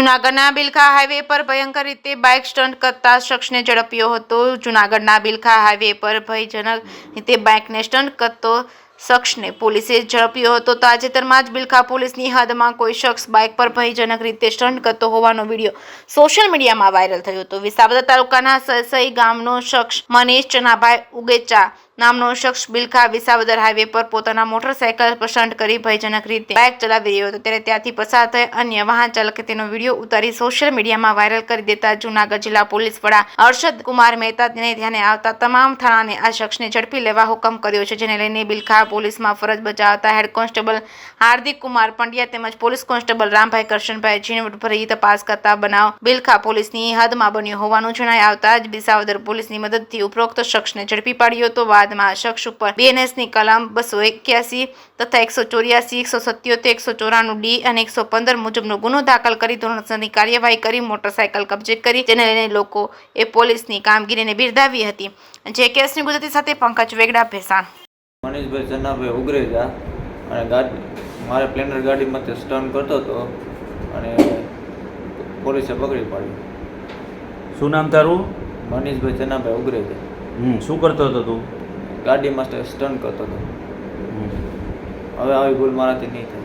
જૂનાગઢના બિલખા હાઈવે પર ભયંકર રીતે બાઇક સ્ટન્ટ કરતા શખ્સને ઝડપ્યો હતો. જૂનાગઢના બિલખા હાઈવે પર ભયજનક રીતે બાઇકને સ્ટન્ટ કરતો શખ્સને પોલીસે ઝડપ્યો હતો. તાજેતરમાં જ બિલખા પોલીસની હદમાં કોઈ શખ્સ બાઇક પર ભયજનક રીતે સ્ટન્ટ કરતો હોવાનો વિડીયો સોશિયલ મીડિયામાં વાયરલ થયો હતો. વિસાવદર તાલુકાના સરસઈ ગામનો શખ્સ મનીષ ચનાભાઈ ઉગેચા નામનો શખ્સ બિલખા વિસાવદર હાઈવે પર પોતાના મોટરસાયકલ પર સ્ટન્ટ કરી ભયજનક રીતે બાઇક ચલાવી રહ્યો હતો. ત્યારે ત્યાંથી પસાર થઈ અન્ય વાહન ચાલકે તેનો વિડીયો ઉતારી સોશિયલ મીડિયામાં વાયરલ કરી દેતા જૂનાગઢ જિલ્લા પોલીસ વડા અરશદ કુમાર મહેતાને ધ્યાને આવતા તમામ થાણાને આ શખ્સને ઝડપી લેવા હુકમ કર્યો છે. જેને લઈને બિલખા પોલીસમાં ફરજ બજાવતા હેડ કોન્સ્ટેબલ હાર્દિક કુમાર પંડ્યા તેમજ પોલીસ કોન્સ્ટેબલ રામભાઈ કરશનભાઈ ઝીણવટભરી તપાસ કરતા બનાવ બિલખા પોલીસની હદમાં બન્યો હોવાનું જણાઈ આવતા જ વિસાવદર પોલીસની મદદથી ઉપરોક્ત શખ્સને ઝડપી પાડ્યો હતો. બાદમાં શખ્સ ઉપર બીએનએસની કલમ 281 તથા 184, 177, 194D અને 115 મુજબનો ગુનો દાખલ કરી ધોરણસરની કાર્યવાહી કરી મોટરસાયકલ કબજે કરી. જેને લઈને લોકો એ પોલીસની કામગીરીને બિરદાવી હતી. જે કેસની ગુજરાતી સાથે પંકજ વેગડા ભેસાણ. મનીષભાઈ ચનાભાઈ ઉગરેજા અને મારે પ્લેનર ગાડીમાં તે સ્ટન્ટ કરતો હતો અને પોલીસે પકડી પાડ્યો. શું નામ તારું? મનીષભાઈ ચનાભાઈ ઉગરેજા. શું કરતો હતો તું? ગાડીમાં સ્ટન્ટ કરતો હતો. હવે આવી ભૂલ મારાથી નહીં થાય.